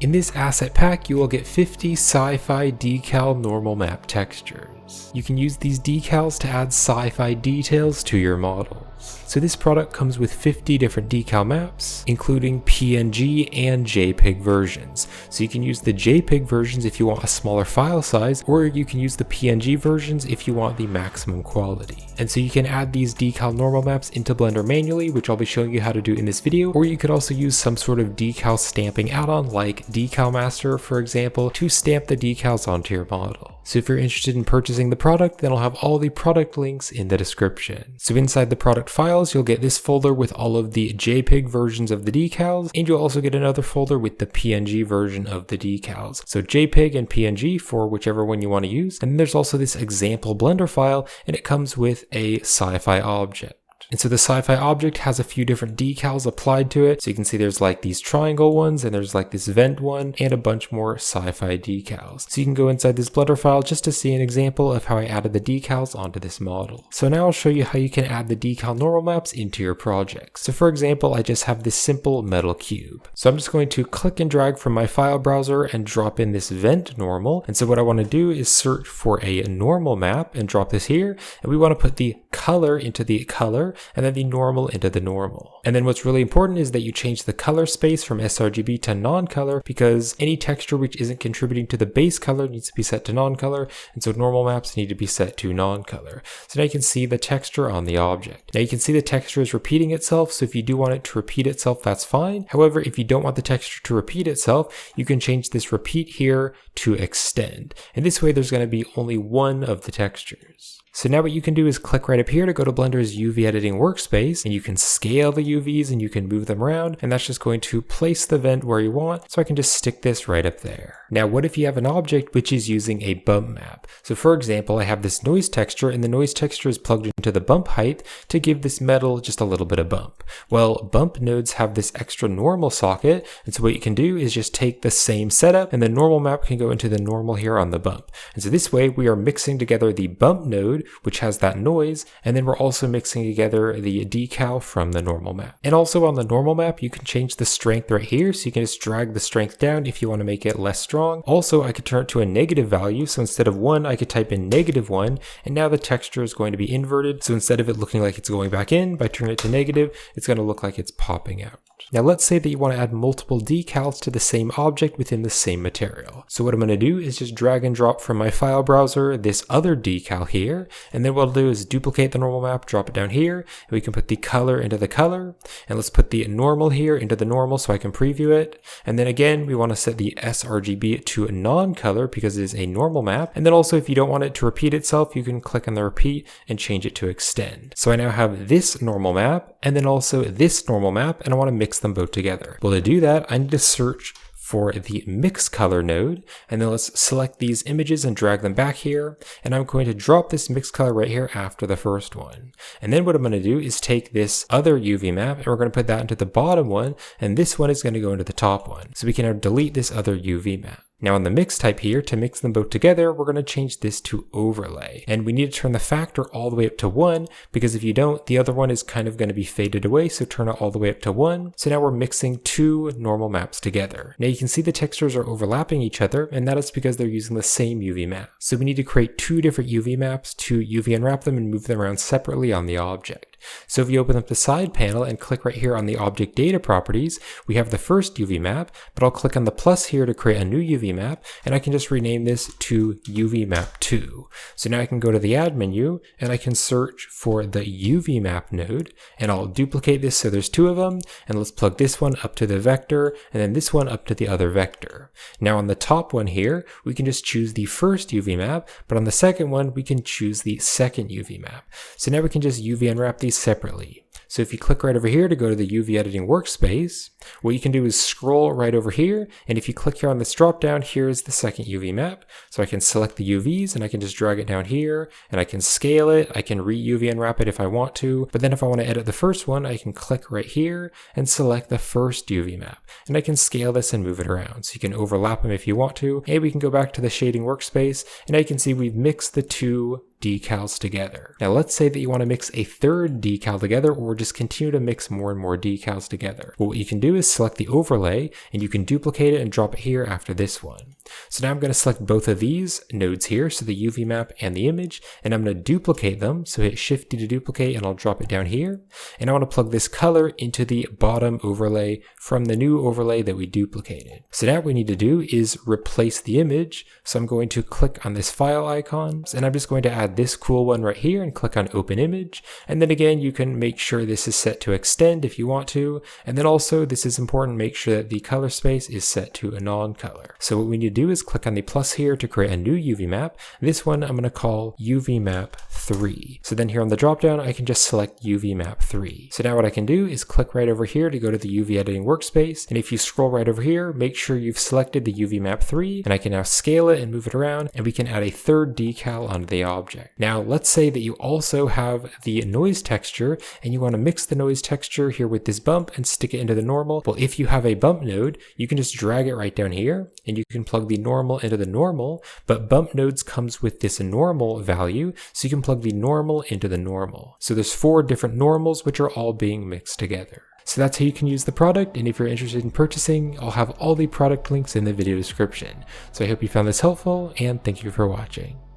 In this asset pack, you will get 50 Sci-Fi Decal normal map textures. You can use these decals to add sci-fi details to your models. So this product comes with 50 different decal maps, including PNG and JPEG versions. So you can use the JPEG versions if you want a smaller file size, or you can use the PNG versions if you want the maximum quality. And so you can add these decal normal maps into Blender manually, which I'll be showing you how to do in this video, or you could also use some sort of decal stamping add-on like Decal Master, for example, to stamp the decals onto your model. So if you're interested in purchasing the product, then I'll have all the product links in the description. So inside the product files, you'll get this folder with all of the JPEG versions of the decals, and you'll also get another folder with the PNG version of the decals. So JPEG and PNG for whichever one you want to use. And then there's also this example Blender file, and it comes with a Sci-Fi object. And so the Sci-Fi object has a few different decals applied to it. So you can see there's like these triangle ones, and there's like this vent one, and a bunch more Sci-Fi decals. So you can go inside this Blender file just to see an example of how I added the decals onto this model. So now I'll show you how you can add the decal normal maps into your project. So for example, I just have this simple metal cube. So I'm just going to click and drag from my file browser and drop in this vent normal. And so what I want to do is search for a normal map and drop this here. And we want to put the color into the color, and then the normal into the normal. And then what's really important is that you change the color space from sRGB to non-color, because any texture which isn't contributing to the base color needs to be set to non-color, and so normal maps need to be set to non-color. So now you can see the texture on the object. Now you can see the texture is repeating itself, so if you do want it to repeat itself, that's fine. However, if you don't want the texture to repeat itself, you can change this repeat here to extend. And this way there's going to be only one of the textures. So now what you can do is click right up here to go to Blender's UV editing workspace, and you can scale the UVs and you can move them around, and that's just going to place the vent where you want. So I can just stick this right up there. Now what if you have an object which is using a bump map? So for example, I have this noise texture, and the noise texture is plugged into the bump height to give this metal just a little bit of bump. Well, bump nodes have this extra normal socket, and so what you can do is just take the same setup, and the normal map can go into the normal here on the bump. And so this way we are mixing together the bump node, which has that noise, and then we're also mixing together the decal from the normal map. And also on the normal map, you can change the strength right here, so you can just drag the strength down if you want to make it less strong. Also, I could turn it to a negative value, so instead of 1, I could type in -1, and now the texture is going to be inverted, so instead of it looking like it's going back in, by turning it to negative, it's going to look like it's popping out. Now let's say that you want to add multiple decals to the same object within the same material. So what I'm going to do is just drag and drop from my file browser this other decal here, and then what I'll do is duplicate the normal map, drop it down here, and we can put the color into the color, and let's put the normal here into the normal so I can preview it. And then again, we want to set the sRGB to a non-color because it is a normal map. And then also if you don't want it to repeat itself, you can click on the repeat and change it to extend. So I now have this normal map and then also this normal map, and I want to mix them both together. Well, to do that, I need to search for the mix color node, and then let's select these images and drag them back here, and I'm going to drop this mix color right here after the first one. And then what I'm going to do is take this other UV map, and we're going to put that into the bottom one, and this one is going to go into the top one. So we can now delete this other UV map. Now on the mix type here, to mix them both together, we're going to change this to overlay. And we need to turn the factor all the way up to 1, because if you don't, the other one is kind of going to be faded away, so turn it all the way up to 1. So now we're mixing 2 normal maps together. Now you can see the textures are overlapping each other, and that is because they're using the same UV map. So we need to create 2 different UV maps to UV unwrap them and move them around separately on the object. So if you open up the side panel and click right here on the object data properties, we have the first UV map, but I'll click on the plus here to create a new UV map, and I can just rename this to UV map 2. So now I can go to the add menu and I can search for the UV map node, and I'll duplicate this so there's 2 of them, and let's plug this one up to the vector and then this one up to the other vector. Now on the top one here, we can just choose the first UV map, but on the second one, we can choose the second UV map. So now we can just UV unwrap these separately. So if you click right over here to go to the UV editing workspace, what you can do is scroll right over here, and if you click here on this drop down, here's the second UV map. So I can select the UVs and I can just drag it down here, and I can scale it, I can re-UV unwrap it if I want to, but then if I want to edit the first one, I can click right here and select the first UV map, and I can scale this and move it around. So you can overlap them if you want to, and we can go back to the shading workspace, and now you can see we've mixed the 2 decals together. Now let's say that you want to mix a third decal together, or just continue to mix more and more decals together. Well, what you can do is select the overlay, and you can duplicate it and drop it here after this one. So now I'm going to select both of these nodes here, so the UV map and the image, and I'm going to duplicate them. So hit Shift D to duplicate, and I'll drop it down here. And I want to plug this color into the bottom overlay from the new overlay that we duplicated. So now what we need to do is replace the image. So I'm going to click on this file icon, and I'm just going to add this cool one right here and click on Open Image. And then again, you can make sure this is set to extend if you want to. And then also, this is important, make sure that the color space is set to a non-color. So what we need to do is click on the plus here to create a new UV map. This one I'm going to call UV map 3. So then here on the dropdown, I can just select UV map 3. So now what I can do is click right over here to go to the UV editing workspace. And if you scroll right over here, make sure you've selected the UV map 3, and I can now scale it and move it around, and we can add a third decal onto the object. Now let's say that you also have the noise texture, and you want to mix the noise texture here with this bump and stick it into the normal. Well, if you have a bump node, you can just drag it right down here, and you can plug the normal into the normal, but bump nodes comes with this normal value, so you can plug the normal into the normal. So there's 4 different normals which are all being mixed together. So that's how you can use the product, and if you're interested in purchasing, I'll have all the product links in the video description. So I hope you found this helpful, and thank you for watching.